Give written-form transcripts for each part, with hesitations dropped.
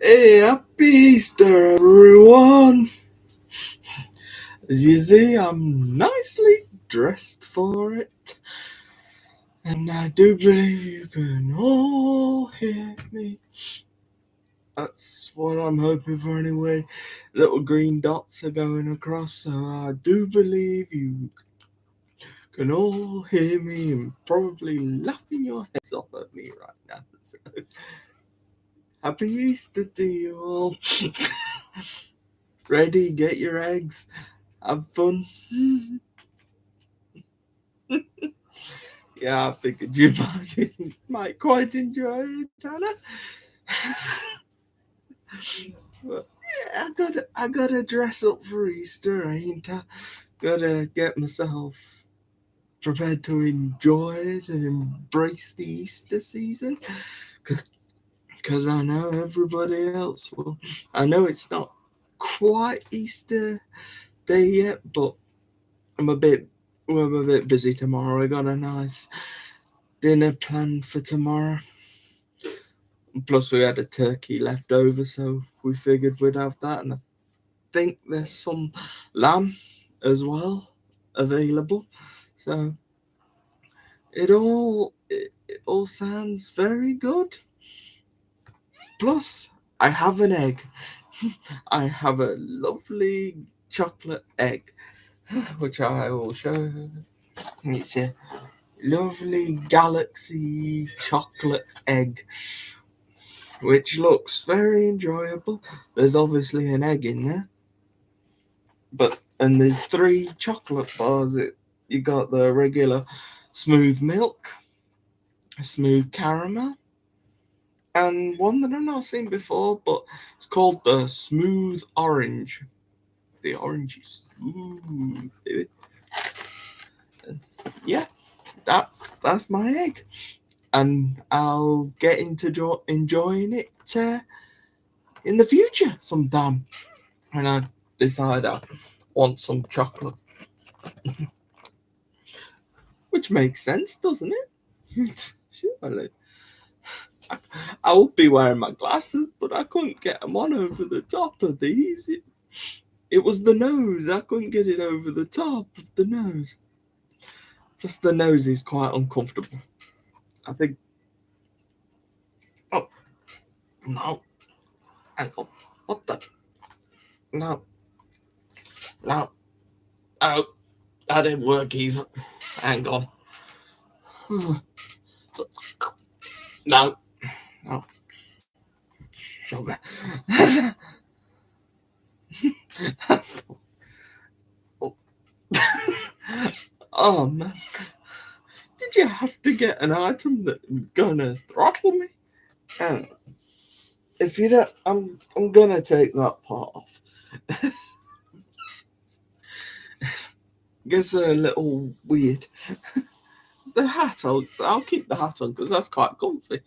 Hey, happy Easter, everyone! As you see, I'm nicely dressed for it, and I do believe you can all hear me. That's what I'm hoping for anyway. Little green dots are going across, so I do believe you can all hear me and probably laughing your heads off at me right now. So, happy Easter to you all. Ready, get your eggs, have fun. Yeah, I figured you might quite enjoy it, Anna. But yeah, I gotta dress up for Easter, ain't I? Gotta get myself prepared to enjoy it and embrace the Easter season. Because I know everybody else will. I know it's not quite Easter Day yet, but I'm a bit. Well, I'm a bit busy tomorrow. I got a nice dinner planned for tomorrow. Plus, we had a turkey left over, so we figured we'd have that. And I think there's some lamb as well available. So it all sounds very good. Plus, I have an egg. I have a lovely chocolate egg, which I will show. It's a lovely galaxy chocolate egg, which looks very enjoyable. There's obviously an egg in there, and there's 3 chocolate bars. You got the regular smooth milk, smooth caramel, and one that I've not seen before, but it's called the smooth orange. The orange is smooth, baby. And yeah, that's my egg, and I'll get into enjoying it in the future sometime when I decide I want some chocolate, which makes sense, doesn't it? Surely. I would be wearing my glasses, but I couldn't get them on over the top of these. It was the nose. I couldn't get it over the top of the nose. Plus, the nose is quite uncomfortable. I think. Oh, no. Hang on. What the? No. No. Oh, that didn't work either. Hang on. No. No. Sugar. That's. Oh. Oh, man. Did you have to get an item that's gonna throttle me? And if you don't, I'm gonna take that part off. Guess they're a little weird. The hat, I'll keep the hat on because that's quite comfy.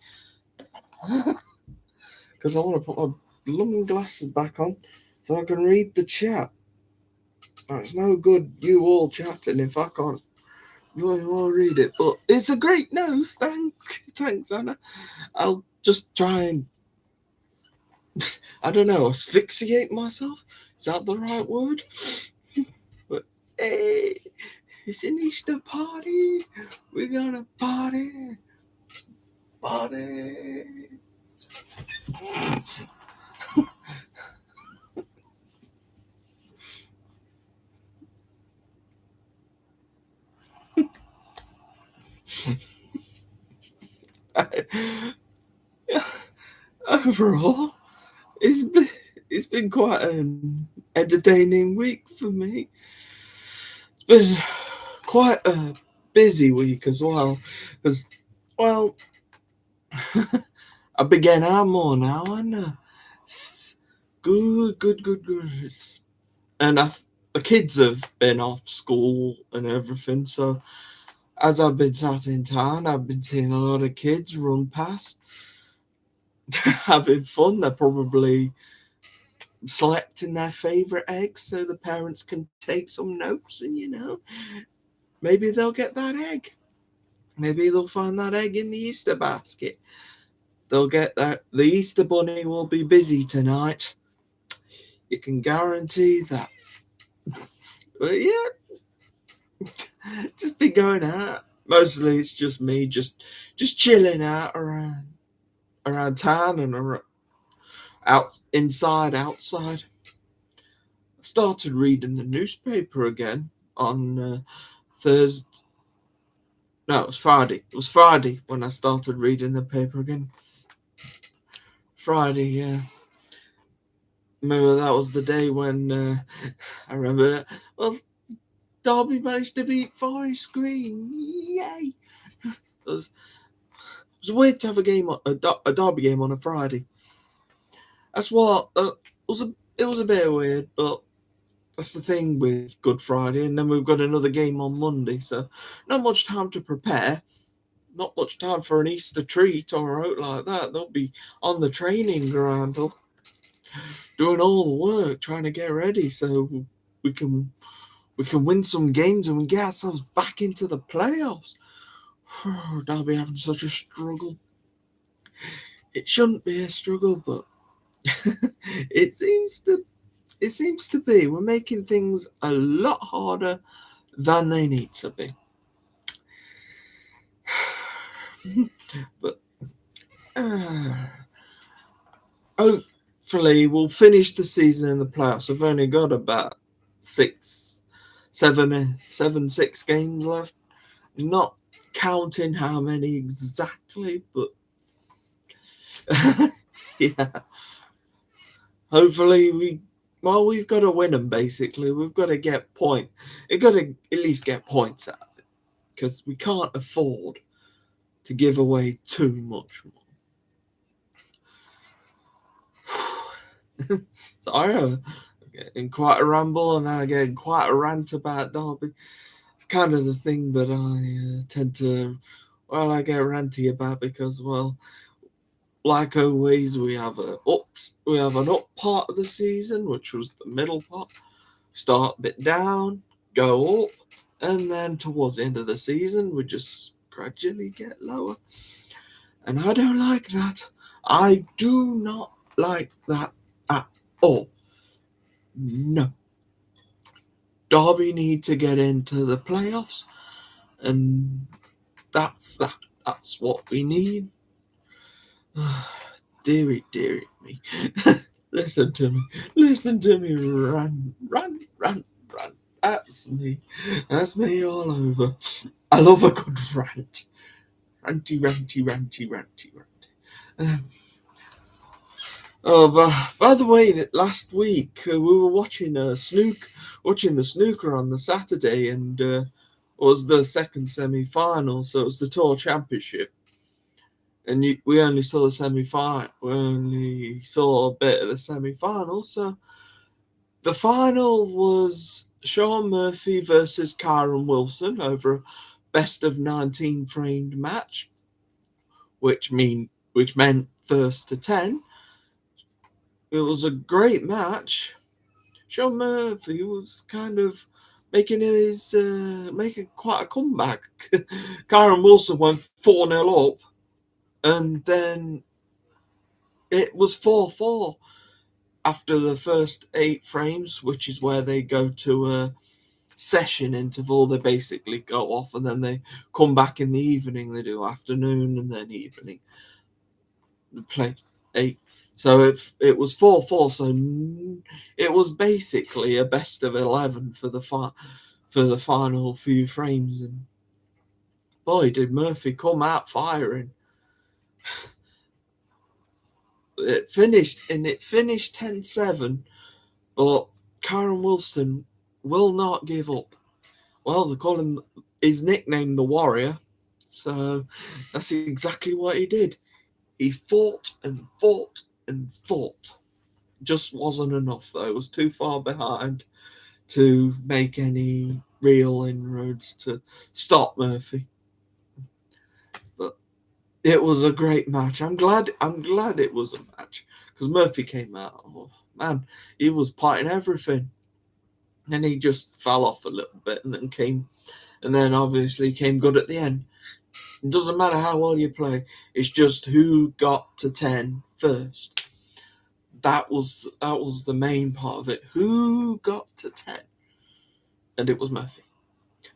Because I want to put my blooming glasses back on so I can read the chat. It's no good you all chatting if I can't. You all read it, but it's a great news. Thanks, Anna. I'll just try and I don't know, asphyxiate myself. Is that the right word? But hey, it's an Easter party. We're gonna party, party. Overall, it's been it's been quite an entertaining week for me. It's been quite a busy week as well, because well, I began out more now, and good, good, good, good. And the kids have been off school and everything, so as I've been sat in town, I've been seeing a lot of kids run past, having fun. They're probably selecting their favourite eggs so the parents can take some notes and, maybe they'll get that egg. Maybe they'll find that egg in the Easter basket. they'll get that. The Easter Bunny will be busy tonight. You can guarantee that. But yeah, just be going out. Mostly it's just me, just chilling out around town and outside. I started reading the newspaper again on Thursday. No, it was Friday. It was Friday when I started reading the paper again. Friday, yeah. Remember that was the day when I remember. Well, Derby managed to beat Forest Green. Yay! It was weird to have a Derby game on a Friday. That's what it was a bit weird, but that's the thing with Good Friday, and then we've got another game on Monday, so not much time to prepare. Not much time for an Easter treat or out like that. They'll be on the training ground, doing all the work, trying to get ready so we can win some games and we get ourselves back into the playoffs. Derby having such a struggle. It shouldn't be a struggle, but it seems to be. We're making things a lot harder than they need to be. But hopefully we'll finish the season in the playoffs. We've only got about 6 games left. Not counting how many exactly, but yeah. Hopefully we've got to win them. Basically, we've got to get points. We've got to at least get points out of it because we can't afford to give away too much more. So I'm getting quite a ramble and I get quite a rant about Derby. It's kind of the thing that I tend to, I get ranty about because, like always, we have an up part of the season, which was the middle part. Start a bit down, go up, and then towards the end of the season, we just gradually get lower. And I don't like that. I do not like that at all. No. Derby need to get into the playoffs, and that's that. That's what we need. Dearie me. Listen to me run. That's me all over. I love a good rant. Ranty. By the way, last week we were watching the snooker on the Saturday, and it was the second semi-final, so it was the Tour Championship. And we only saw the semi-final. We only saw a bit of the semi-final. So the final was Sean Murphy versus Kyron Wilson over a best of 19 framed match, which meant first to 10. It was a great match. Sean Murphy was kind of making quite a comeback. Kyron Wilson went 4-0 up. And then it was 4-4 after the first 8 frames, which is where they go to a session interval. They basically go off and then they come back in the evening. They do afternoon and then evening. They play 8. So it was 4-4. So it was basically a best of 11 for the final few frames. And boy, did Murphy come out firing. It finished 10-7, but Kyron Wilson will not give up. Well, they call him his nickname the Warrior, so that's exactly what he did. He fought and fought and fought. Just wasn't enough though. It was too far behind to make any real inroads to stop Murphy. But it was a great match. I'm glad it was a match because Murphy came out. Oh man, he was parting everything, and he just fell off a little bit, and then obviously came good at the end. It doesn't matter how well you play. It's just who got to 10 first. That was the main part of it. Who got to 10? And it was Murphy,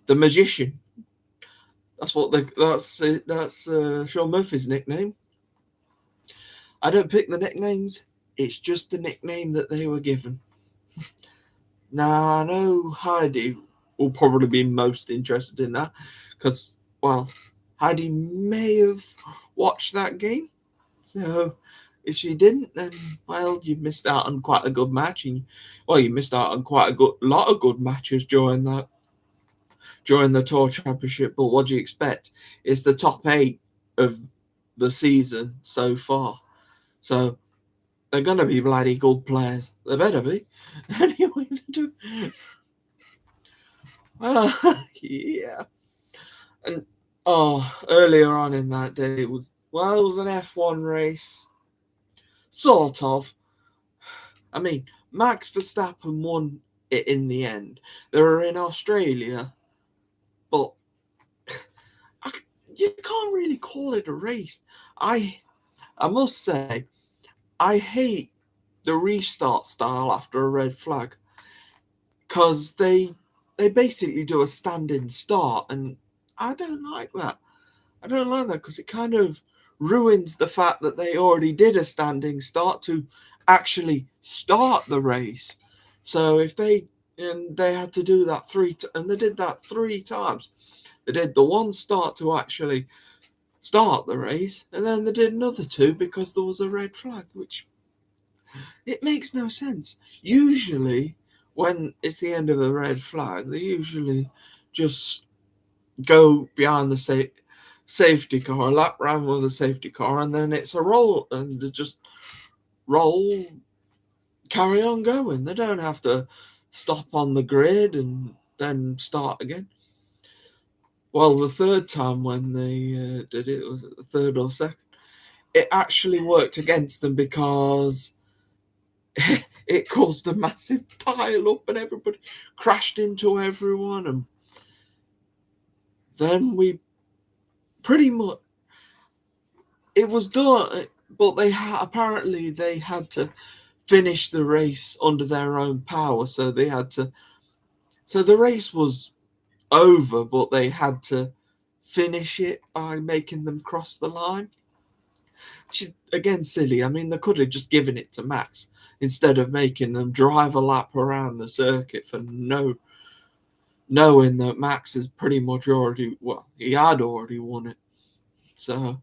the magician. That's Sean Murphy's nickname. I don't pick the nicknames. It's just the nickname that they were given. Now I know Heidi will probably be most interested in that because, well, Heidi may have watched that game. So if she didn't, then, well, you missed out on quite a good match. You missed out on quite a lot of good matches during the Tour Championship. But what do you expect? It's the top 8 of the season so far. So they're going to be bloody good players. They better be. Anyway, yeah. And earlier on in that day, it was an F1 race. Sort of. I mean, Max Verstappen won it in the end. They were in Australia, but you can't really call it a race. I must say, I hate the restart style after a red flag because they basically do a standing start, and I don't like that. I don't like that because it kind of ruins the fact that they already did a standing start to actually start the race. So if they had to do that and they did that 3 times. They did the one start to actually start the race, and then they did another 2 because there was a red flag, which it makes no sense. Usually, when it's the end of the red flag, they usually just go behind the safety car, lap round with the safety car, and then it's a roll, and they just roll, carry on going. They don't have to stop on the grid and then start again. Well, the third time when they did it, was it the third or second? It actually worked against them because it caused a massive pile up and everybody crashed into everyone, and then we pretty much it was done, but apparently they had to finish the race under their own power, so they had to. So the race was over, but they had to finish it by making them cross the line, which is again silly. I mean, they could have just given it to Max instead of making them drive a lap around the circuit for knowing that Max is pretty much he had already won it. So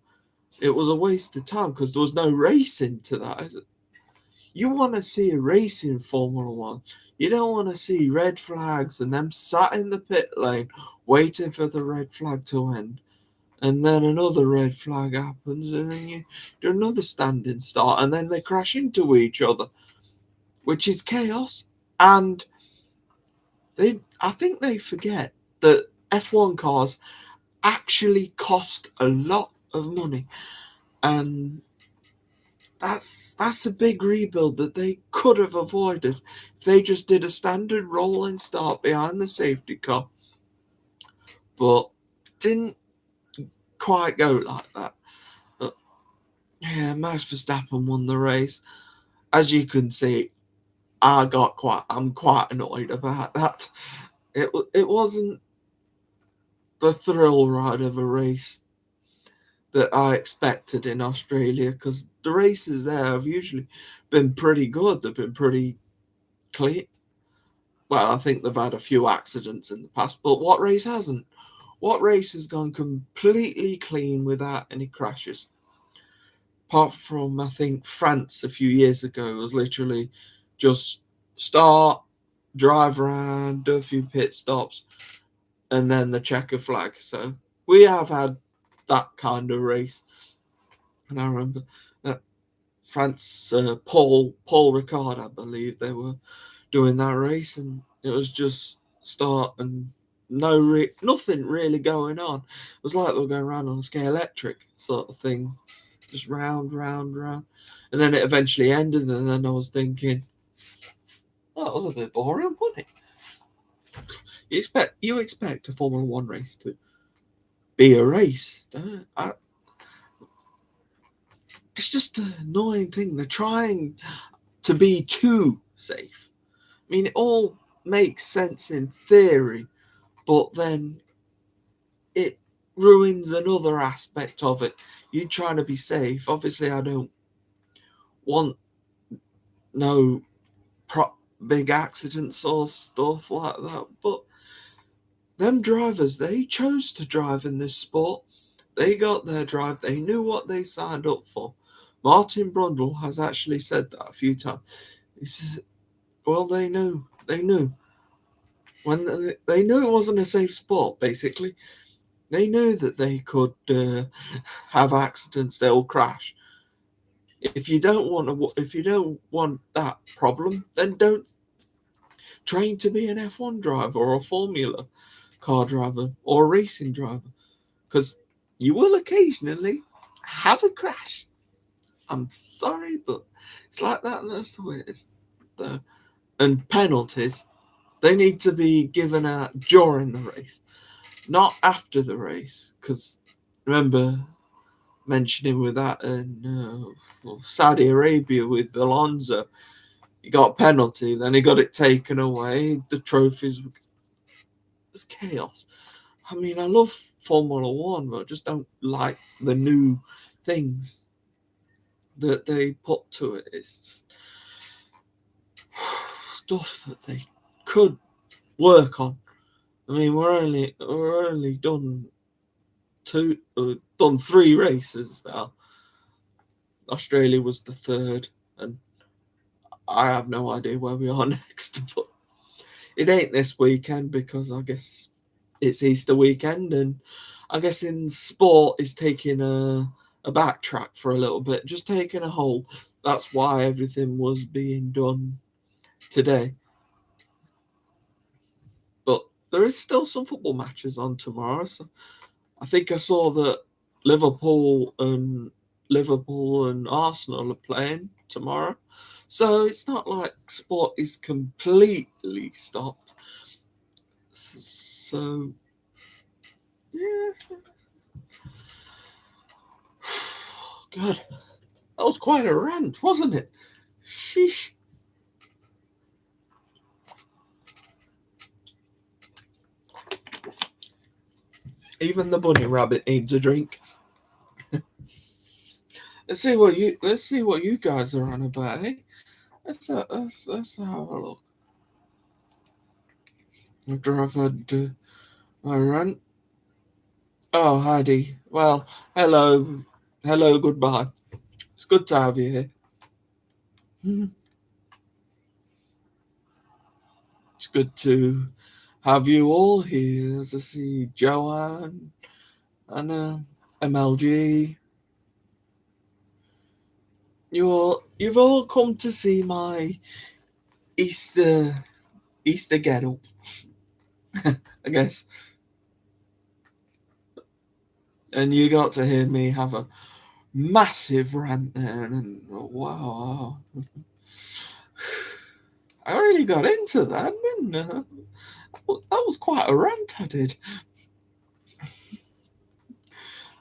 it was a waste of time because there was no racing to that. You want to see a race in Formula One. You don't want to see red flags and them sat in the pit lane waiting for the red flag to end. And then another red flag happens, and then you do another standing start, and then they crash into each other, which is chaos. And I think they forget that F1 cars actually cost a lot of money, and that's a big rebuild that they could have avoided if they just did a standard rolling start behind the safety car. But didn't quite go like that. But yeah, Max Verstappen won the race. As you can see, I'm quite annoyed about that. It wasn't the thrill ride of a race that I expected in Australia, because the races there have usually been pretty good. They've been pretty clean. Well, I think they've had a few accidents in the past, but what race hasn't? What race has gone completely clean without any crashes? Apart from, I think, France a few years ago was literally just start, drive around, do a few pit stops, and then the checker flag. So we have had that kind of race. And I remember France, Paul Ricard, I believe, they were doing that race, and it was just start and nothing really going on. It was like they were going around on a scale electric sort of thing, just round, and then it eventually ended. And then I was thinking, oh, that was a bit boring, wasn't it? You expect a Formula One race to be a race. It's just an annoying thing. They're trying to be too safe. I mean, it all makes sense in theory, but then it ruins another aspect of it. You trying to be safe. Obviously, I don't want no big accidents or stuff like that, but them drivers, they chose to drive in this sport. They got their drive. They knew what they signed up for. Martin Brundle has actually said that a few times. He says, well, they knew. When they knew it wasn't a safe sport, basically. They knew that they could have accidents, they'll crash. If you don't want that problem, then don't train to be an F1 driver or a Formula car driver or a racing driver, because you will occasionally have a crash. I'm sorry, but it's like that, and that's the way it is. And penalties, they need to be given out during the race, not after the race, because remember mentioning with that in Saudi Arabia with Alonso, he got a penalty, then he got it taken away. The trophies, it's chaos. I mean, I love Formula One, but I just don't like the new things that they put to it. It's just stuff that they could work on. I mean, we're only done 3 races now. Australia was the 3rd, and I have no idea where we are next. But it ain't this weekend because I guess it's Easter weekend, and I guess in sport is taking a backtrack for a little bit, just taking a hold. That's why everything was being done today. But there is still some football matches on tomorrow. So I think I saw that Liverpool and Arsenal are playing tomorrow. So it's not like sport is completely stopped. So yeah. God, that was quite a rant, wasn't it? Sheesh. Even the bunny rabbit needs a drink. Let's see what you guys are on about. Eh? Let's have a look. After I've had my rant. Oh, Heidi. Well, hello, goodbye. It's good to have you here. It's good to have you all here. As I see Joanne and MLG. You've all come to see my Easter get up, I guess. And you got to hear me have a massive rant there, and wow. I really got into that, didn't I? That was quite a rant I did.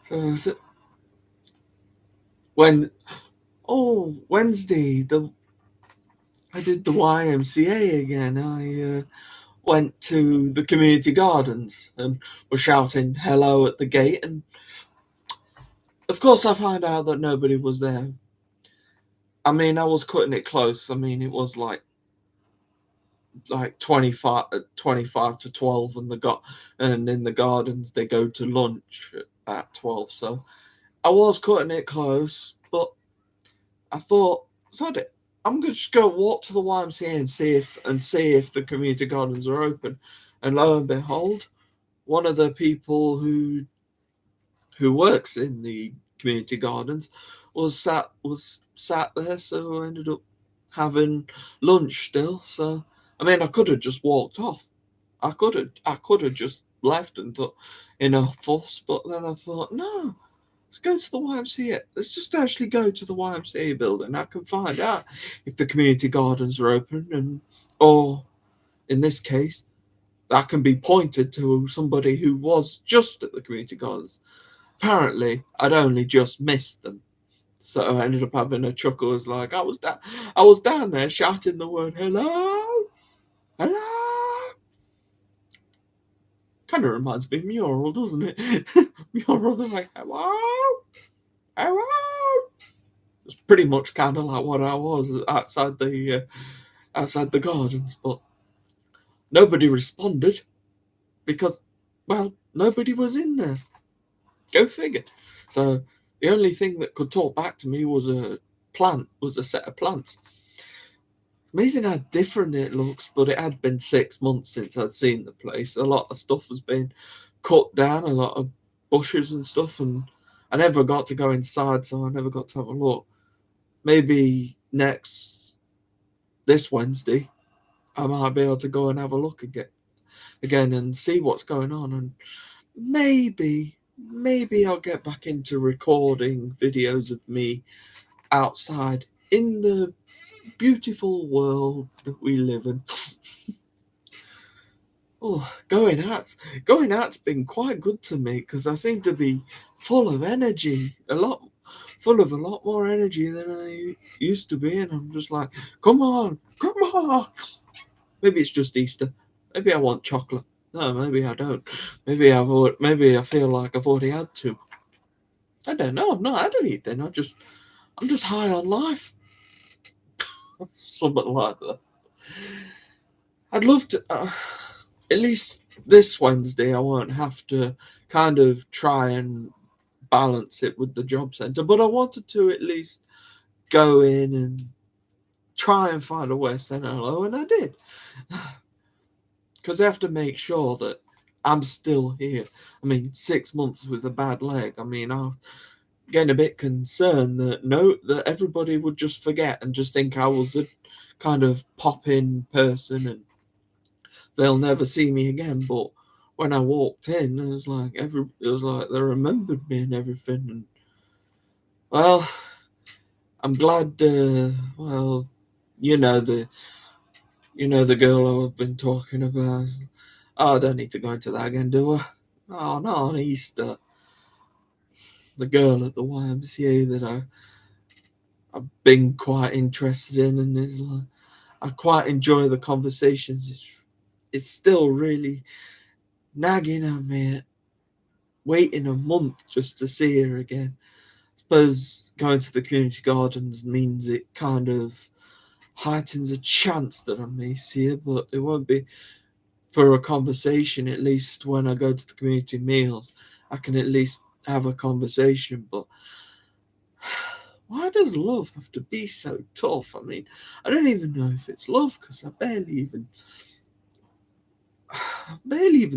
So Wednesday, I did the YMCA again. I went to the community gardens and was shouting hello at the gate, and of course I found out that nobody was there. I mean, I was cutting it close. I mean, it was like 25 to 12, and in the gardens they go to lunch at 12. So I was cutting it close, but I thought, sod it, I'm gonna just go walk to the YMCA and see if the community gardens are open. And lo and behold, one of the people who works in the community gardens was sat there, so I ended up having lunch still. So I mean, I could have just walked off. I could have just left and thought in a fuss, but then I thought, no, let's go to the YMCA. Let's just actually go to the YMCA building. I can find out if the community gardens are open, or in this case, that can be pointed to somebody who was just at the community gardens. Apparently, I'd only just missed them. So I ended up having a chuckle. As like I was down there shouting the word hello, hello. Kind of reminds me of Mural, doesn't it? Mural, like hello, hello. It's pretty much kind of like what I was outside the gardens, but nobody responded because, well, nobody was in there. Go figure. So the only thing that could talk back to me was a set of plants. Amazing how different it looks, but it had been 6 months since I'd seen the place. A lot of stuff has been cut down, a lot of bushes and stuff, and I never got to go inside, so I never got to have a look. Maybe this Wednesday, I might be able to go and have a look again and see what's going on, and maybe I'll get back into recording videos of me outside in the beautiful world that we live in. Oh, going out's been quite good to me because I seem to be full of energy, full of a lot more energy than I used to be, and I'm just like, come on. Maybe it's just Easter. Maybe I want chocolate. No, maybe I don't. Maybe I feel like I've already had two. I don't know. I've not had anything. I'm just high on life. Something like that. I'd love to. At least this Wednesday, I won't have to kind of try and balance it with the job centre. But I wanted to at least go in and try and find a way to say hello, and I did. Because I have to make sure that I'm still here. I mean, 6 months with a bad leg. I mean, I'm getting a bit concerned that everybody would just forget and just think I was a kind of pop-in person and they'll never see me again. But when I walked in, it was like they remembered me and everything. And well, I'm glad. Well, you know the girl I've been talking about. Oh, I don't need to go into that again, do I? Oh, no, on Easter, the girl at the YMCA that I've been quite interested in, and is like, I quite enjoy the conversations. It's still really nagging at me, waiting a month just to see her again. I suppose going to the community gardens means it kind of heightens a chance that I may see her, but it won't be for a conversation. At least when I go to the community meals, I can at least have a conversation. But why does love have to be so tough? I mean, I don't even know if it's love because I barely even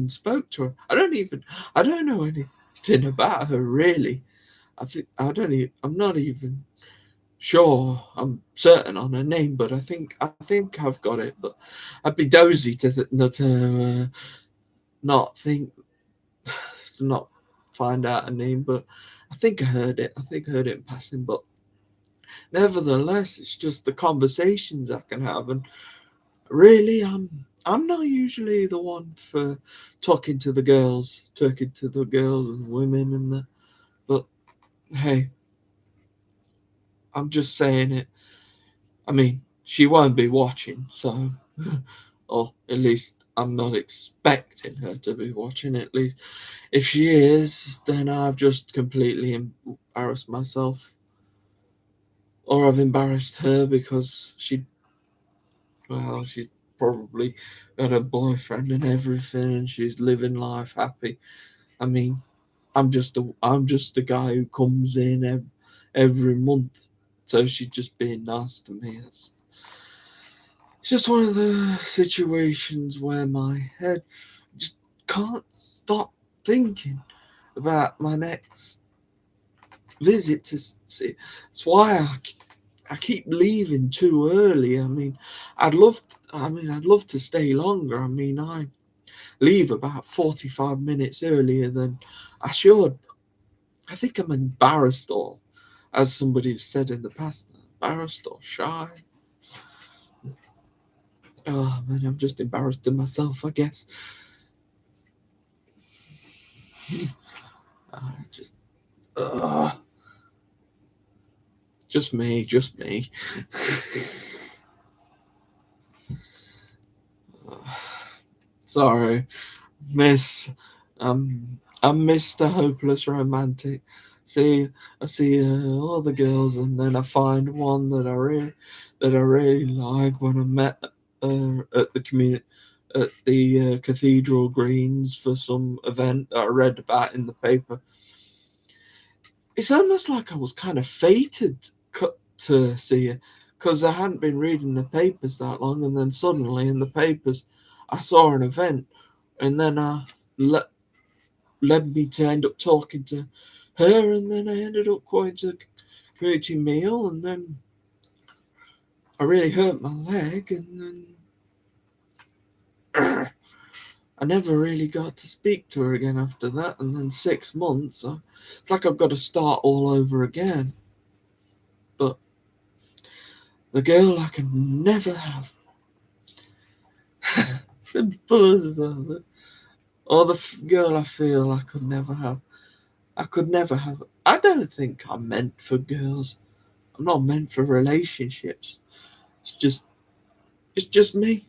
spoke to her. I don't know anything about her really. I'm not even sure. I'm certain on her name, but I think I've got it. But I'd be dozy to not think to not find out her name. But I think I heard it. I think I heard it in passing. But nevertheless, it's just the conversations I can have, and really, I'm not usually the one for talking to the girls and women and that. But hey, I'm just saying it. I mean, she won't be watching, so, or at least I'm not expecting her to be watching. At least, if she is, then I've just completely embarrassed myself, or I've embarrassed her because she probably got a boyfriend and everything, and she's living life happy. I mean, I'm just a guy who comes in every month, so she's just being nice to me. It's just one of the situations where my head just can't stop thinking about my next visit to see. That's why I keep leaving too early. I mean, I'd love to stay longer. I mean, I leave about 45 minutes earlier than I should. I think I'm embarrassed, or as somebody said in the past, embarrassed or shy. Oh man, I'm just embarrassed of myself, I guess. Just me. Sorry, Miss. I'm Mr. Hopeless Romantic. See, I see all the girls, and then I find one that I really like when I met at the Cathedral Greens for some event that I read about in the paper. It's almost like I was kind of fated to see her because I hadn't been reading the papers that long, and then suddenly in the papers I saw an event, and then led me to end up talking to her, and then I ended up going to the community meal, and then I really hurt my leg, and then I never really got to speak to her again after that, and then 6 months, it's like I've got to start all over again. But the girl I can never have. Simple as that. Or the girl I feel I could never have. I could never have. I don't think I'm meant for girls. I'm not meant for relationships. It's just me.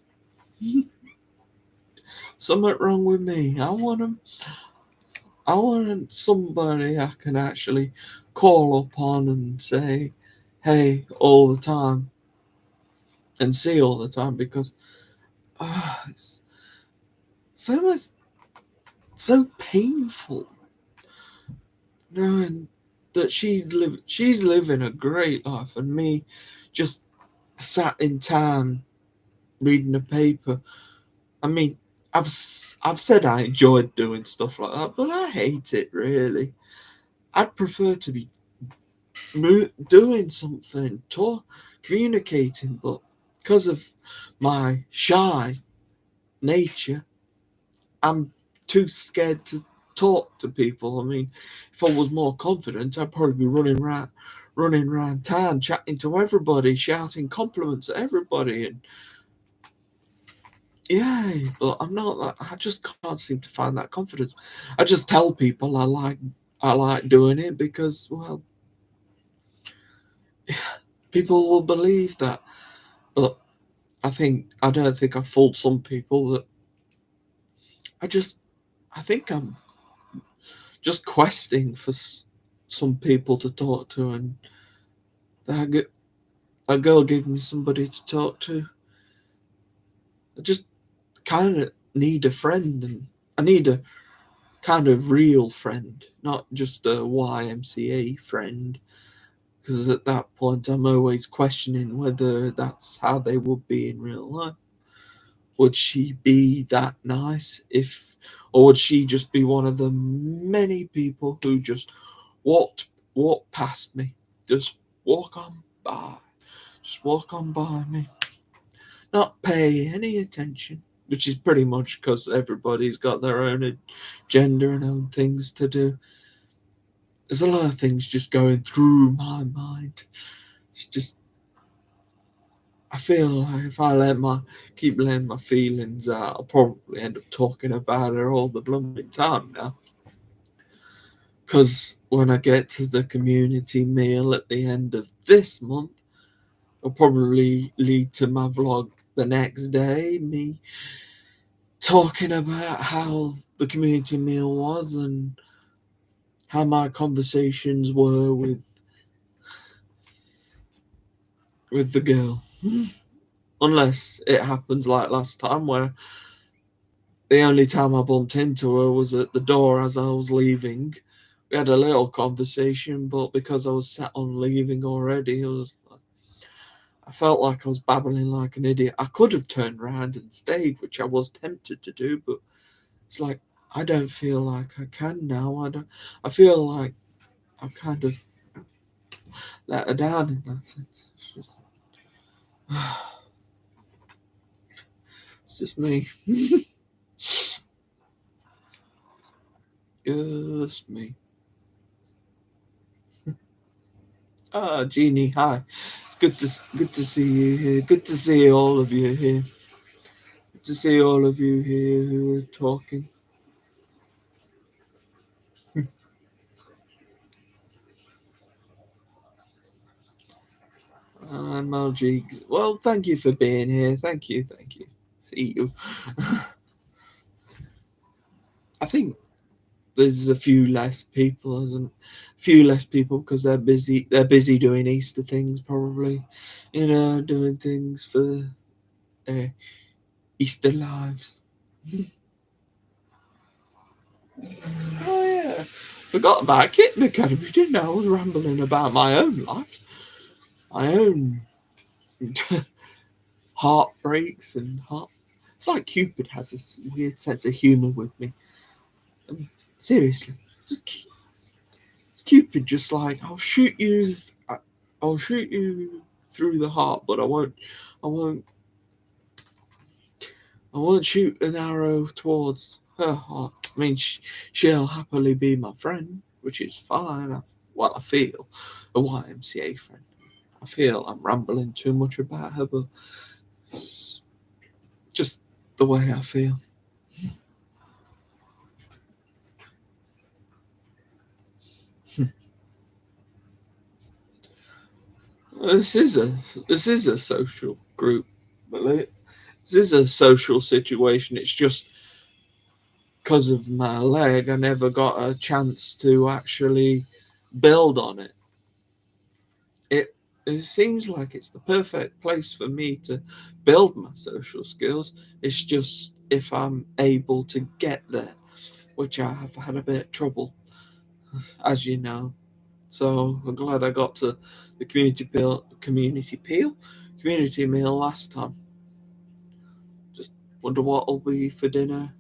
Something wrong with me. I want somebody I can actually call upon and say, hey, all the time, and see all the time, because it's so painful knowing that she's living a great life, and me just sat in town reading a paper. I mean, I've said I enjoyed doing stuff like that, but I hate it really. I'd prefer to be doing something, communicating, but because of my shy nature, I'm too scared to talk to people. I mean, if I was more confident, I'd probably be running around town, chatting to everybody, shouting compliments at everybody, and yeah. But I'm not that. I just can't seem to find that confidence. I just tell people I like doing it because, well, people will believe that. But I don't think I fooled some people. That I think I'm just questing for some people to talk to, and that girl gave me somebody to talk to. I just kind of need a friend, and I need a kind of real friend, not just a YMCA friend. Because at that point, I'm always questioning whether that's how they would be in real life. Would she be that nice or would she just be one of the many people who just walk past me, just walk on by, walk on by me, not pay any attention, which is pretty much because everybody's got their own agenda and own things to do. There's a lot of things just going through my mind. It's just, I feel like if I keep letting my feelings out, I'll probably end up talking about her all the blooming time now. Because when I get to the community meal at the end of this month, it'll probably lead to my vlog the next day, me talking about how the community meal was and how my conversations were with the girl. Unless it happens like last time, where the only time I bumped into her was at the door as I was leaving. We had a little conversation, but because I was set on leaving already, I felt like I was babbling like an idiot. I could have turned around and stayed, which I was tempted to do, but it's like I don't feel like I can now. I feel like I've kind of let her down in that sense. It's just me. Just me. Jeannie, hi. It's good to see you here. Good to see all of you here. Good to see all of you here who are talking. emoji. Well, thank you for being here. Thank you. See you. I think there's a few less people, because they're busy. They're busy doing Easter things, probably. Doing things for their Easter lives. Oh yeah, forgot about Kitten Academy, didn't I? I was rambling about my own life, my own heartbreaks and heart. It's like Cupid has this weird sense of humor with me. Seriously, just Cupid, just like I'll shoot you through the heart, but I won't, I won't shoot an arrow towards her heart. I mean, she'll happily be my friend, which is fine. I feel a YMCA friend. I feel I'm rambling too much about her, but it's just the way I feel. This is a social group, this is a social situation. It's just because of my leg, I never got a chance to actually build on it. It seems like it's the perfect place for me to build my social skills. It's just if I'm able to get there, which I have had a bit of trouble, as you know. So I'm glad I got to the community meal last time. Just wonder what will be for dinner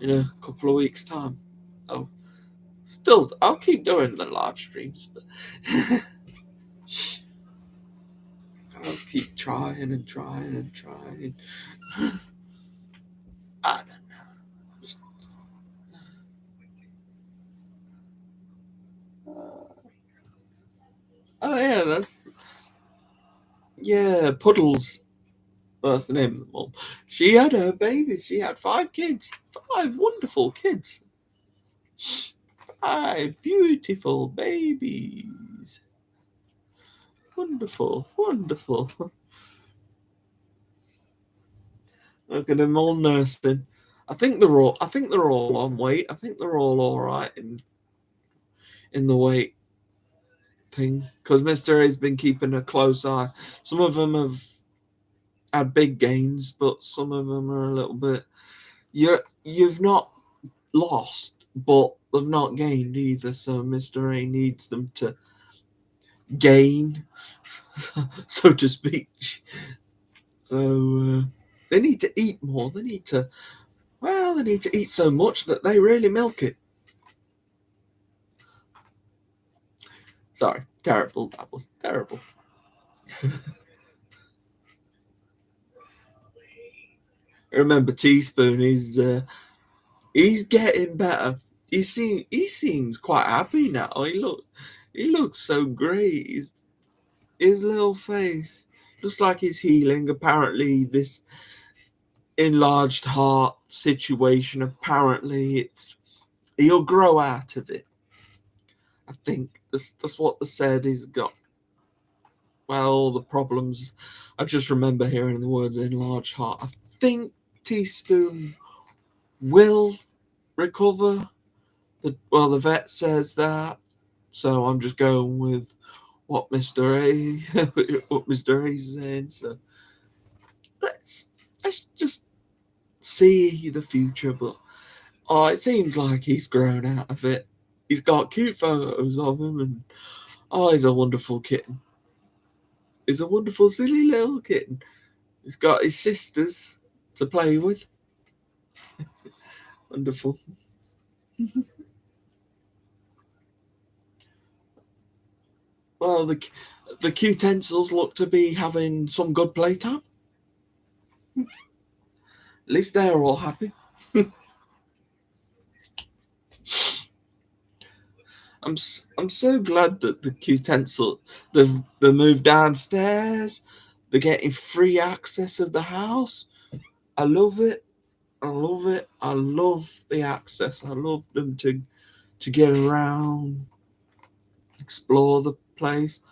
in a couple of weeks' time. Oh, still, I'll keep doing the live streams, but I'll keep trying and trying and trying. I don't know. Just, oh yeah, Puddles. That's the name of the mom. She had her baby. She had 5 kids. 5 wonderful kids. 5 beautiful babies. Wonderful. Look at them all nursing. I think they're all on weight. I think they're all right in the weight thing, because Mr. A's been keeping a close eye. Some of them have had big gains, but some of them are a little bit. You've not lost, but they've not gained either. So Mr. A needs them to gain, so to speak. So they need to eat more. They need to eat so much that they really milk it. Sorry, terrible. That was terrible. I remember Teaspoon. He's getting better. He seems quite happy now. He looks so great. His little face looks like he's healing. Apparently, this enlarged heart situation. Apparently, he'll grow out of it. I think that's what they said. He's got the problems. I just remember hearing the words enlarged heart. I think Teaspoon will recover. The vet says that, so I'm just going with what Mr. A's saying. So let's just see the future. But it seems like he's grown out of it. He's got cute photos of him, and he's a wonderful kitten. He's a wonderful, silly little kitten. He's got his sisters to play with. Wonderful. Well, the Qtensils look to be having some good playtime. At least they're all happy. I'm so glad that the Qtensil they've moved downstairs. They're getting free access of the house. I love it. I love the access. I love them to get around, explore the place.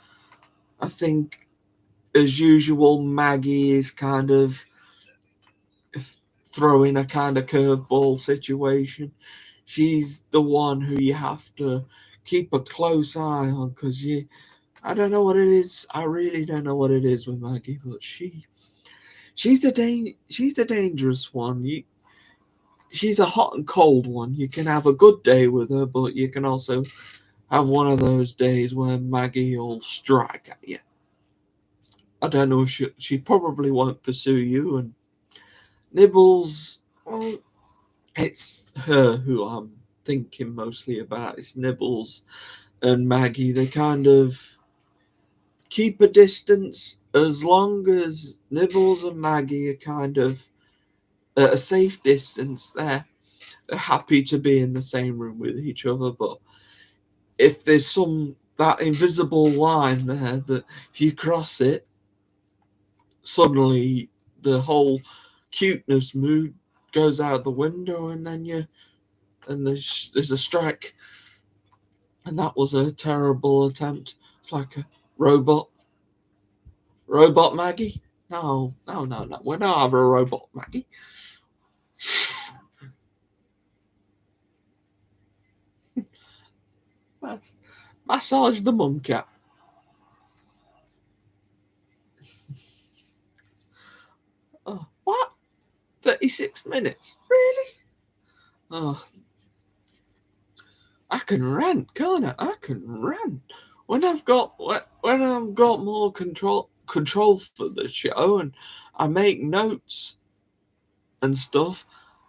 I think as usual, Maggie is kind of throwing a kind of curveball situation. She's the one who you have to keep a close eye on because I don't know what it is. I really don't know what it is with Maggie, but she's the dangerous one. She's a hot and cold one. You can have a good day with her, but you can also have one of those days where Maggie will strike at you. I don't know if she probably won't pursue you. And Nibbles, well, it's her who I'm thinking mostly about. It's Nibbles and Maggie. They kind of keep a distance as long as Nibbles and Maggie are kind of at a safe distance. They're happy to be in the same room with each other, but if there's that invisible line there that if you cross it, suddenly the whole cuteness mood goes out the window, and then there's a strike, and that was a terrible attempt. It's like a robot Maggie. No, we're not having a robot Maggie. Massage the mum cat. Oh, what? 36 minutes? Really? Oh, I can rant, can't I? I can rant. When I've got more control for the show and I make notes and stuff,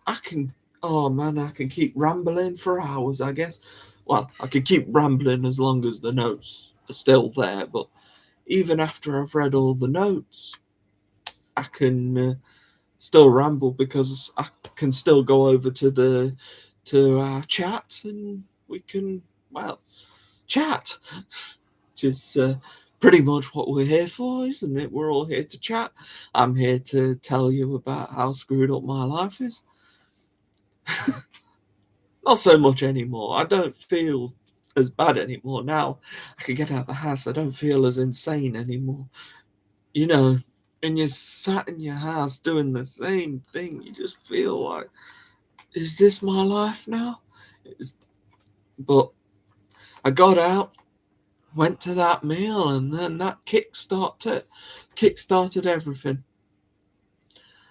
I can I can keep rambling for hours, I guess. Well, I could keep rambling as long as the notes are still there, but even after I've read all the notes, I can still ramble because I can still go over to our chat and we can chat, which is pretty much what we're here for, isn't it? We're all here to chat. I'm here to tell you about how screwed up my life is. Not so much anymore. I don't feel as bad anymore now. I can get out of the house. I don't feel as insane anymore. You know, and you're sat in your house doing the same thing. You just feel like, is this my life now? But I got out, went to that meal, and then that kickstarted everything.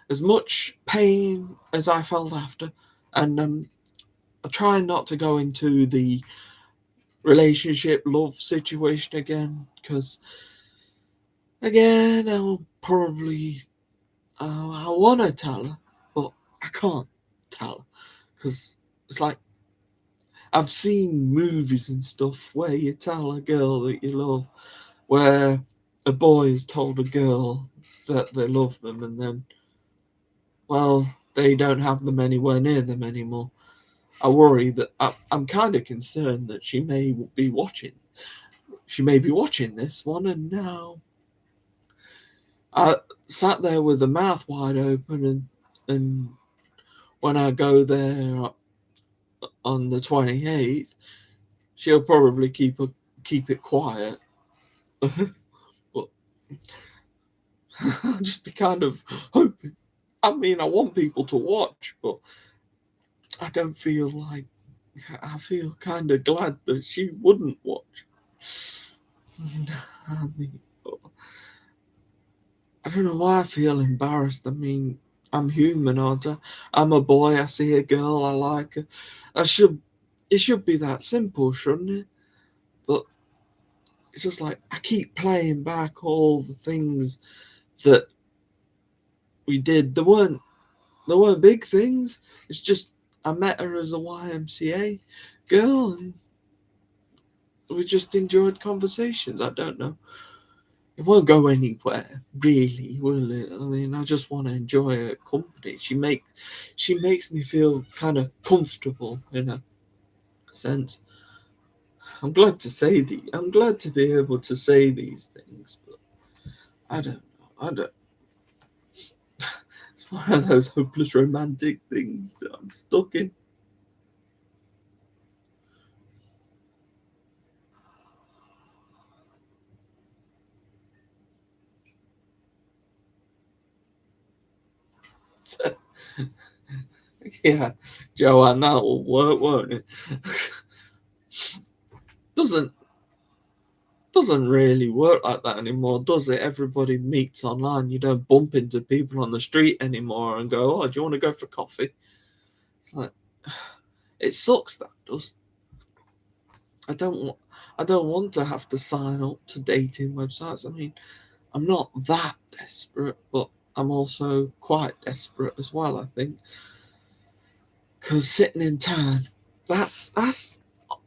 As much pain as I felt after, and I'm trying not to go into the relationship love situation again, because again I'll probably I want to tell her, but I can't tell her because it's like I've seen movies and stuff where you tell a girl that you love, where a boy has told a girl that they love them, and then, well, they don't have them anywhere near them anymore. I worry that I'm kind of concerned that she may be watching. She may be watching this one, and now I sat there with the mouth wide open, and when I go there on the 28th, she'll probably keep it quiet. But I'll just be kind of hoping. I mean, I want people to watch, but I don't feel like. I feel kind of glad that she wouldn't watch. I mean, I don't know why I feel embarrassed. I mean, I'm human, aren't I? I'm a boy. I see a girl. I like her. It should be that simple, shouldn't it? But it's just like I keep playing back all the things that we did. There weren't big things. It's just I met her as a YMCA girl, and we just enjoyed conversations. I don't know. It won't go anywhere, really, will it? I mean, I just want to enjoy her company. She makes me feel kind of comfortable in a sense. I'm glad to be able to say these things, but I don't know. I don't. It's one of those hopeless romantic things that I'm stuck in. Yeah, Joanne, that will work, won't it? doesn't doesn't really work like that anymore, does it? Everybody meets online. You don't bump into people on the street anymore and go, "Oh, do you want to go for coffee?" It's like, it sucks. That does. I don't want to have to sign up to dating websites. I mean, I'm not that desperate, but I'm also quite desperate as well, I think. Because sitting in town, that's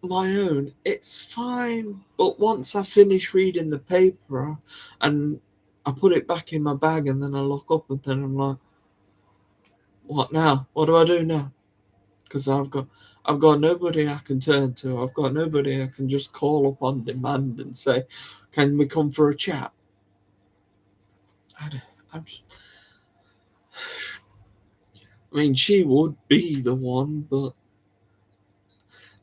my own. It's fine, but once I finish reading the paper and I put it back in my bag and then I look up and then I'm like, what now? What do I do now? Because I've got nobody I can turn to. I've got nobody I can just call up on demand and say, "Can we come for a chat?" I'm just. I mean, she would be the one, but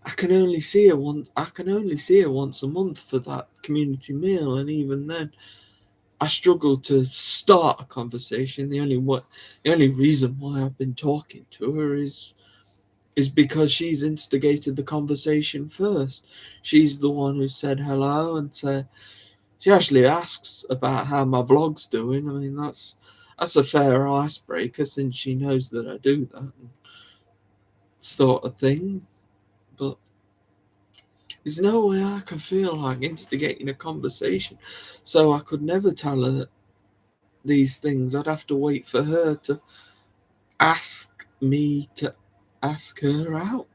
I can only see her once. I can only see her once a month for that community meal, and even then, I struggle to start a conversation. The only reason why I've been talking to her is because she's instigated the conversation first. She's the one who said hello and said she actually asks about how my vlog's doing. I mean, that's a fair icebreaker since she knows that I do that sort of thing. But there's no way I can feel like instigating a conversation, so I could never tell her these things. I'd have to wait for her to ask me to ask her out.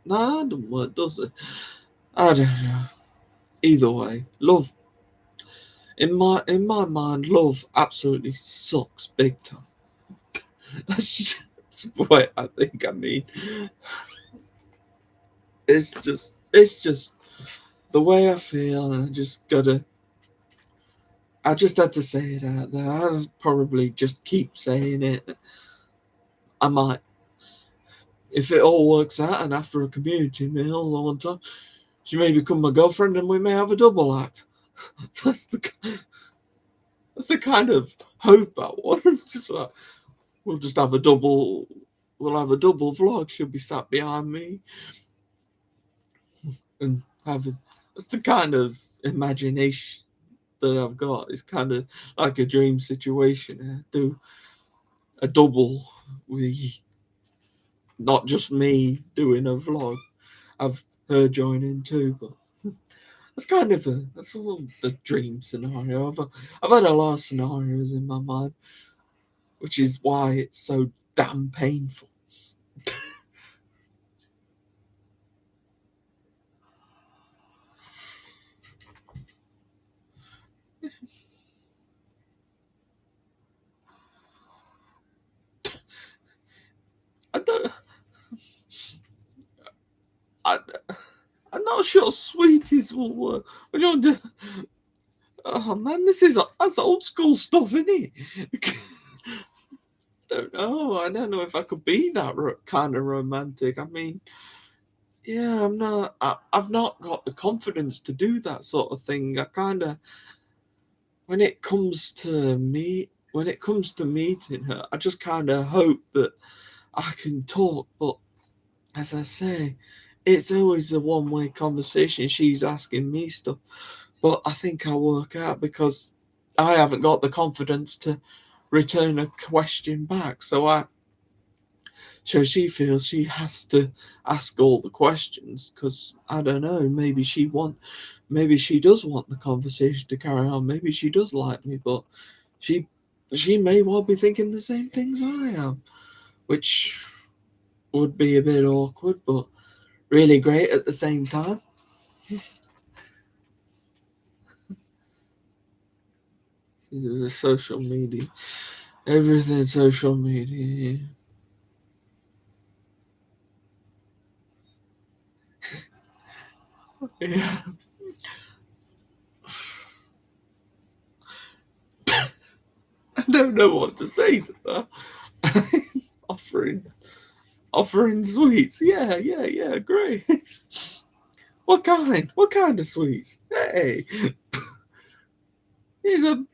No, that doesn't work, does it? I don't know. Either way, love in my mind, love absolutely sucks big time. That's what I think. I mean, it's just the way I feel, and I just had to say it out there. I'll probably just keep saying it. I might, if it all works out, and after a community meal one time, she may become my girlfriend, and we may have a double act. That's the kind of hope I want. It's like, we'll just have a double. We'll have a double vlog. She'll be sat behind me, and have. That's the kind of imagination that I've got. It's kind of like a dream situation. I do a double with not just me doing a vlog. I've her joining too, but that's a little the dream scenario. I've had a lot of scenarios in my mind, which is why it's so damn painful. I don't. I, I'm not sure sweeties will work. What do you want to? Oh man, that's old school stuff, isn't it? Don't know. I don't know if I could be that kind of romantic. I mean, yeah, I'm not. I've not got the confidence to do that sort of thing. I kind of, when it comes to when it comes to meeting her, I just kind of hope that I can talk. But as I say, it's always a one-way conversation. She's asking me stuff, but I think I'll work out because I haven't got the confidence to return a question back. So she feels she has to ask all the questions because I don't know. Maybe she does want the conversation to carry on. Maybe she does like me, but she she may well be thinking the same things I am, which would be a bit awkward, but really great at the same time. The social media, everything social media. Yeah, I don't know what to say to that. offering offering sweets. Yeah, yeah, yeah. Great. What kind? What kind of sweets? Hey, here's a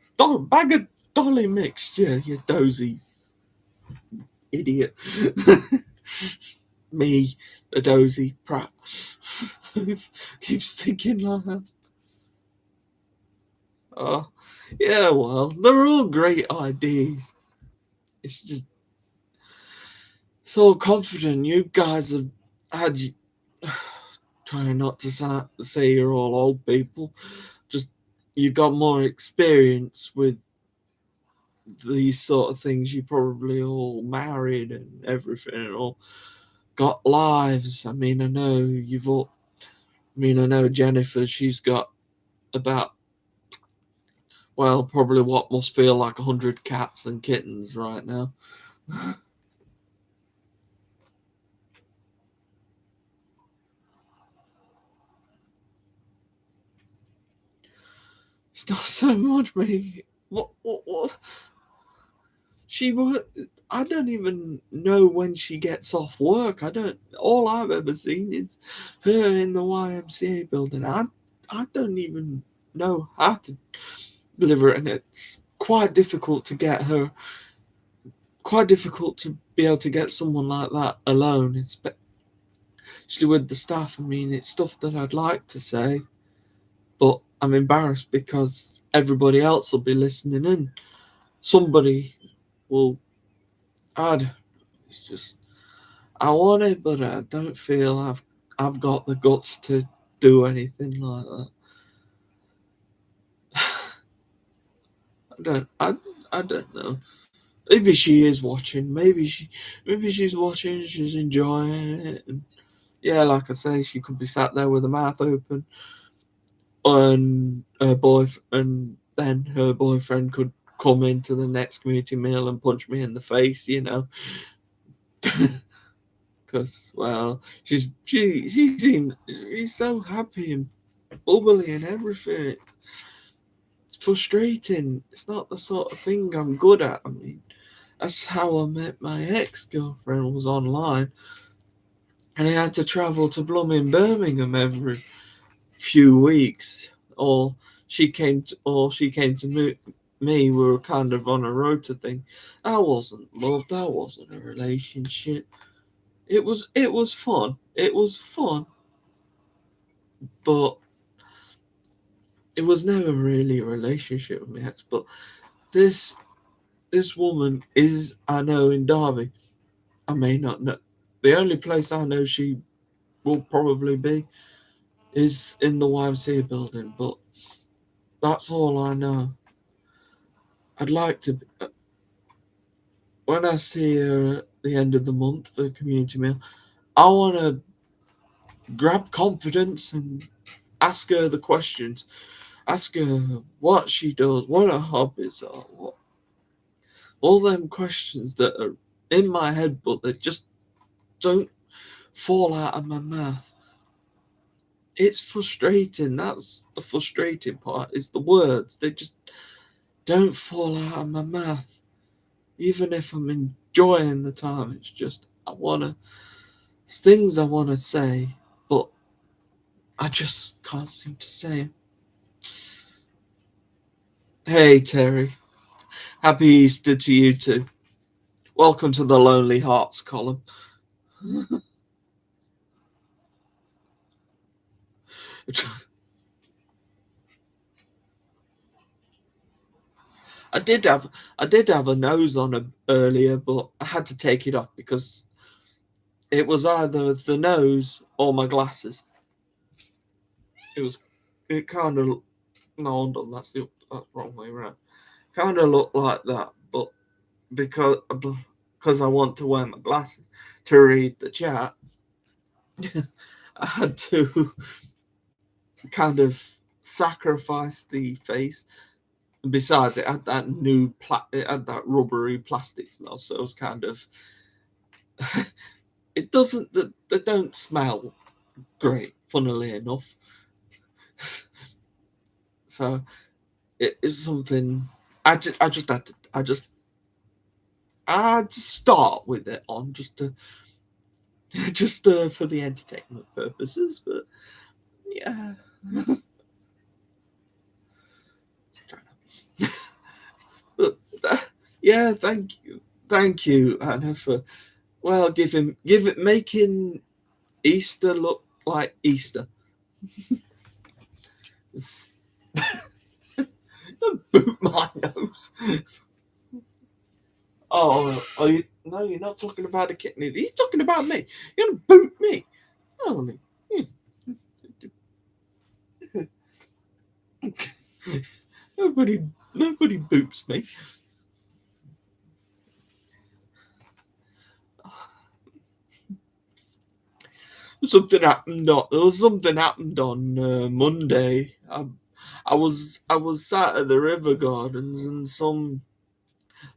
bag of dolly mixture, you dozy idiot. Me, the dozy prat, keeps thinking like that. Oh, yeah, well, they're all great ideas. It's just so confident. You guys have had. Trying not to say you're all old people. Just you got more experience with these sort of things. You probably all married and everything, and all got lives. I mean, I know you've all. I mean, I know Jennifer. She's got about, well, probably what must feel like 100 cats and kittens right now. It's not so much me. What? She work. I don't even know when she gets off work. I don't. All I've ever seen is her in the YMCA building. I don't even know how to deliver it, and it's quite difficult to get her. Quite difficult to be able to get someone like that alone, especially with the staff. I mean, it's stuff that I'd like to say, but I'm embarrassed because everybody else will be listening in. Somebody will add. It's just I want it, but I don't feel I've got the guts to do anything like that. I don't know. Maybe she is watching. Maybe she's watching. She's enjoying it. And yeah, like I say, she could be sat there with her mouth open, and and then her boyfriend could come into the next community meal and punch me in the face. Because well, she seems she's so happy and bubbly and everything. It's frustrating. It's not the sort of thing I'm good at. I mean, that's how I met my ex-girlfriend, was online, and I had to travel to blooming Birmingham every few weeks, or she came to me. We were kind of on a rota thing. That wasn't love. That wasn't a relationship. It was fun. It was fun, but it was never really a relationship with my ex. But this this woman is, I know, in Derby. I may not know. The only place I know she will probably be is in the YMCA building, but that's all I know. I'd like to, when I see her at the end of the month for the community meal, I want to grab confidence and ask her the questions. Ask her what she does, what her hobbies are, all them questions that are in my head, but they just don't fall out of my mouth. It's frustrating. That's the frustrating part. Is the words. They just don't fall out of my mouth. Even if I'm enjoying the time, it's just it's things I wanna say, but I just can't seem to say it. Hey Terry, happy Easter to you too. Welcome to the Lonely Hearts column. I did have a nose on her earlier, but I had to take it off because it was either the nose or my glasses. It kind of no, hold on, that's the wrong way around. Kind of looked like that, but because I want to wear my glasses to read the chat, I had to kind of sacrifice the face. And besides, it had that it had that rubbery plastic smell, so it was kind of it doesn't they don't smell great, funnily enough. So it is something I just had to I had to start with it on just to just for the entertainment purposes, but yeah. But yeah, thank you. Thank you, Anna, for making Easter look like Easter. Don't boot my nose. Oh, are you? No, you're not talking about a kitten. He's talking about me. You're gonna boot me. Oh, nobody, nobody boots me. There was something happened on Monday. I was sat at the river gardens, and some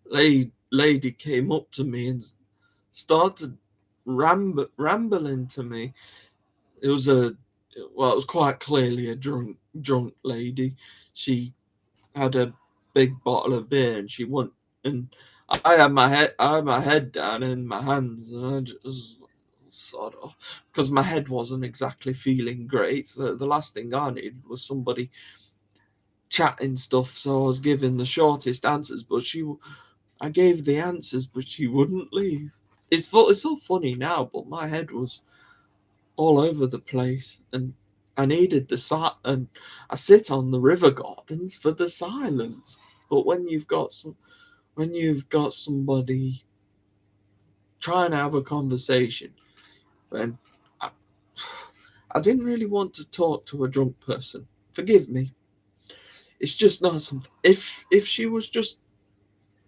lady came up to me and started rambling to me. It was it was quite clearly a drunk lady. She had a big bottle of beer, and she went, and I had my head down in my hands, and I just sort of, because my head wasn't exactly feeling great. So the last thing I needed was somebody chatting stuff. So I was giving the shortest answers, but I gave the answers, but she wouldn't leave. It's all funny now, but my head was all over the place, and I needed and I sit on the river gardens for the silence. But when you've got somebody trying to have a conversation, when I, I didn't really want to talk to a drunk person. Forgive me. It's just not something. If she was just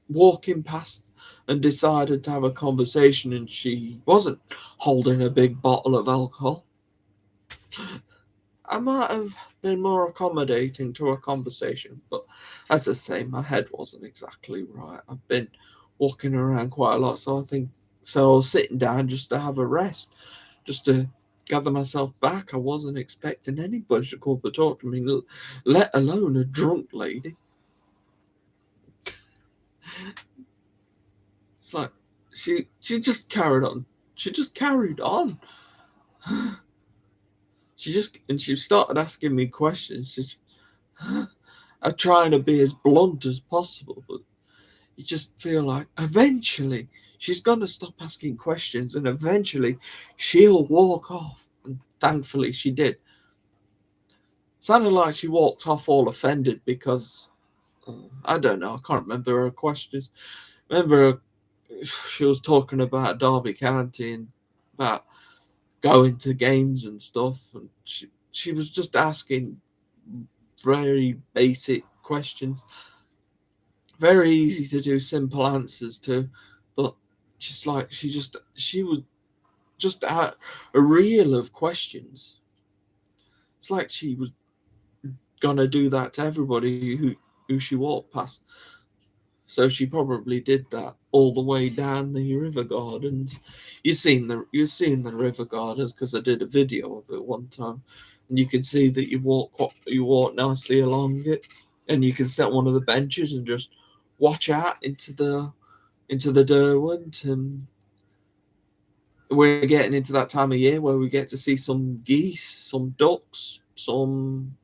walking past and decided to have a conversation, and she wasn't holding a big bottle of alcohol, I might have been more accommodating to a conversation. But as I say, my head wasn't exactly right. I've been walking around quite a lot, so I was sitting down just to have a rest, just to gather myself back. I wasn't expecting anybody to come up and talk to me, let alone a drunk lady. It's like she just carried on. She just carried on. She started asking me questions. I'm trying to be as blunt as possible, but you just feel like eventually she's gonna stop asking questions, and eventually she'll walk off. And thankfully she did. Sounded like she walked off all offended because I don't know. I can't remember her questions. Remember, she was talking about Derby County and about going to games and stuff, and she was just asking very basic questions, very easy to do simple answers to, but she was just out a reel of questions. It's like she was gonna do that to everybody who she walked past. So she probably did that all the way down the river gardens. You've seen the river gardens because I did a video of it one time, and you can see that you walk nicely along it, and you can sit on one of the benches and just watch out into the Derwent, and we're getting into that time of year where we get to see some geese, some ducks, some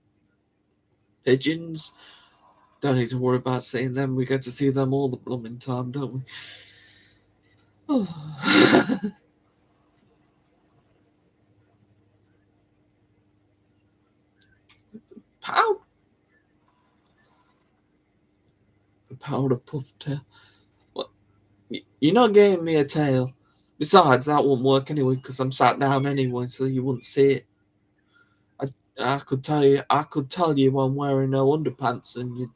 pigeons. Don't need to worry about seeing them. We get to see them all the blooming time, don't we? Oh. Pow! Powder puff tail. What? You're not getting me a tail. Besides, that won't work anyway because I'm sat down anyway, so you wouldn't see it. I could tell you I'm wearing no underpants, and you'd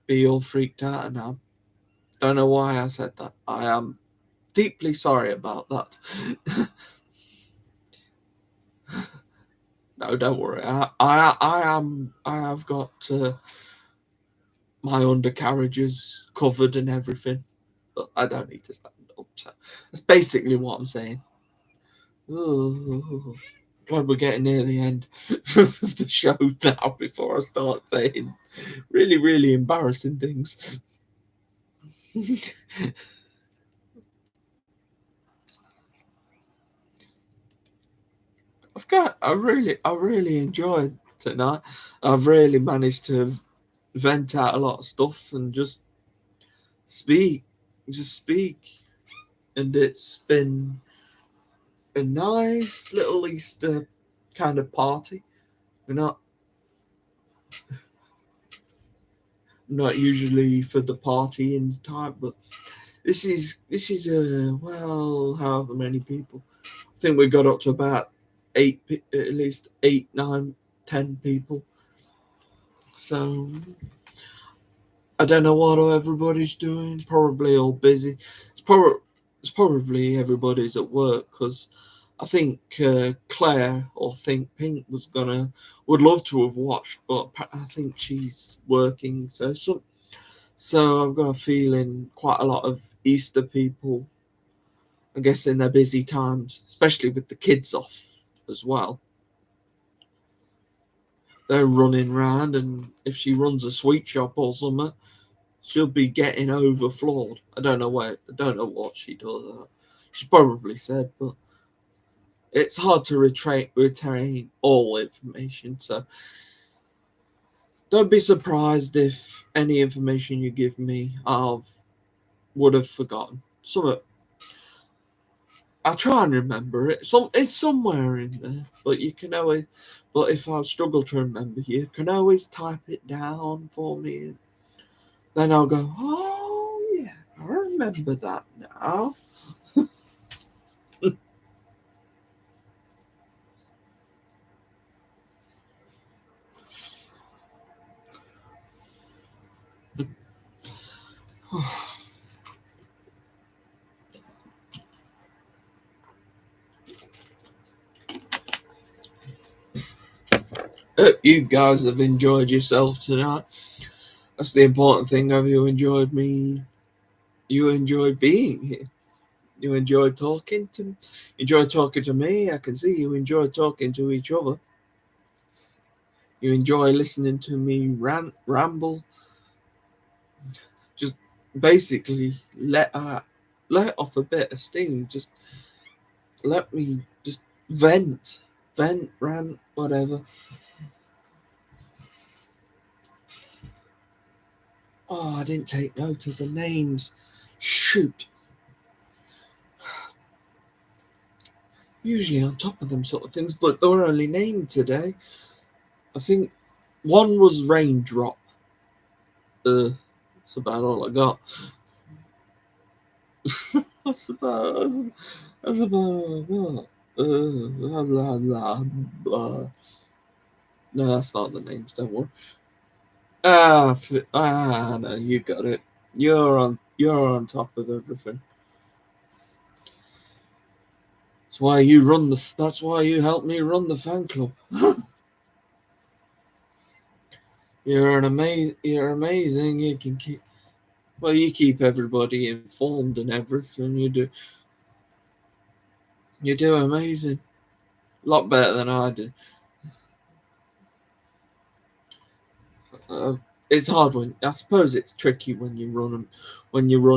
be all freaked out. And I don't know why I said that. I am deeply sorry about that. No, don't worry. I have got my undercarriages covered and everything, but I don't need to stand up. So that's basically what I'm saying. Ooh, glad we're getting near the end of the show now before I start saying really, really embarrassing things. I really enjoyed tonight. I've really managed to vent out a lot of stuff and just speak just speak. And it's been a nice little Easter kind of party. We're not usually for the partying type, but this is well, however many people. I think we got up to about at least 8, 9, 10 people. So I don't know what everybody's doing. Probably all busy. It's probably everybody's at work because I think Claire or Think Pink would love to have watched, but I think she's working. So I've got a feeling quite a lot of Easter people, I guess, in their busy times, especially with the kids off as well. They're running round, and if she runs a sweet shop or something, she'll be getting overflowed. I don't know what she does. She probably said, but it's hard to retain all information. So don't be surprised if any information you give me would have forgotten. I'll try and remember it. It's somewhere in there, but you can always. But if I struggle to remember, you can always type it down for me. Then I'll go, oh yeah, I remember that now. You guys have enjoyed yourself tonight. That's the important thing. Have you enjoyed me? You enjoyed being here. You enjoyed talking to me. I can see you enjoy talking to each other. You enjoy listening to me ramble. Just basically let off a bit of steam. Just let me just vent, rant, whatever. Oh, I didn't take note of the names. Shoot. Usually on top of them sort of things, but they were only named today. I think one was Raindrop. That's about all I got. that's about that's about all I got. Blah blah blah blah. No, that's not the names. Don't worry. No, you got it. You're on top of everything. That's why you helped me run the fan club. You're amazing. You keep everybody informed and everything. You do amazing. A lot better than I do. It's hard I suppose it's tricky when you run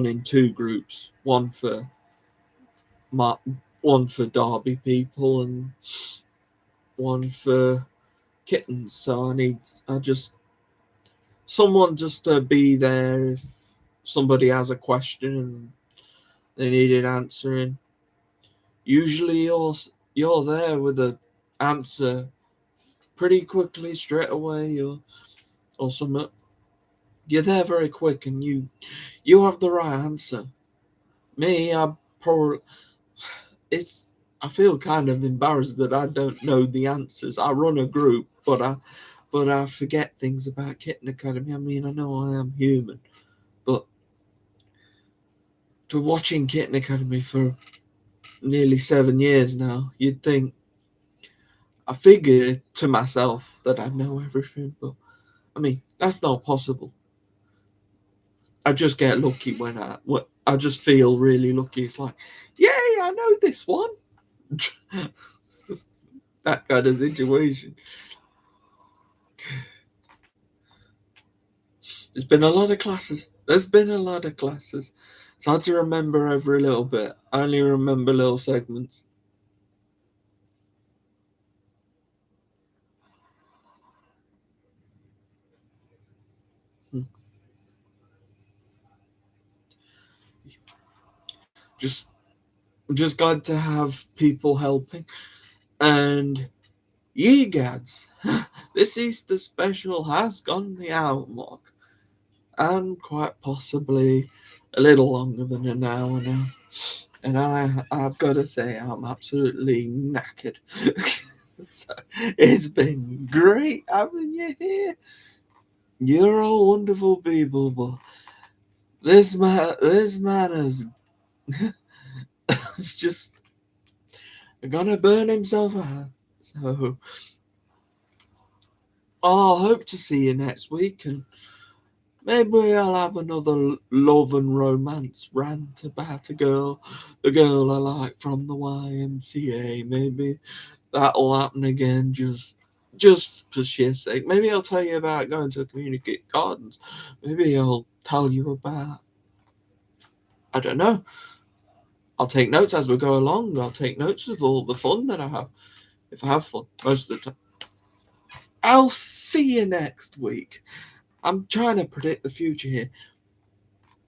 in two groups, one for Derby people and one for Kittens. So I just someone just to be there if somebody has a question and they need it answering. Usually you're there with an answer pretty quickly straight away or something. You're there very quick and you have the right answer. Me, it's I feel kind of embarrassed that I don't know the answers. I run a group, but I forget things about Kitten Academy. I mean, I know I am human, but to watching Kitten Academy for nearly 7 years now, you'd think I figure to myself that I know everything, but I mean that's not possible. I just get lucky I just feel really lucky. It's like, yay, I know this one. It's just that kind of situation. There's been a lot of classes. It's hard to remember every little bit. I only remember little segments. Just glad to have people helping. And ye gads, this Easter special has gone the hour mark, and quite possibly a little longer than an hour now. And I've got to say, I'm absolutely knackered. So, it's been great having you here. You're all wonderful people, but this man is just gonna burn himself out. So I'll hope to see you next week, and maybe I'll have another love and romance rant about the girl I like from the YMCA. Maybe that'll happen again, just for sheer sake. Maybe I'll tell you about going to community gardens. Maybe I'll tell you about, I don't know. I'll take notes as we go along. I'll take notes of all the fun that I have. If I have fun, most of the time. I'll see you next week. I'm trying to predict the future here.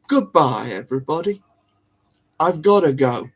Goodbye, everybody. I've got to go.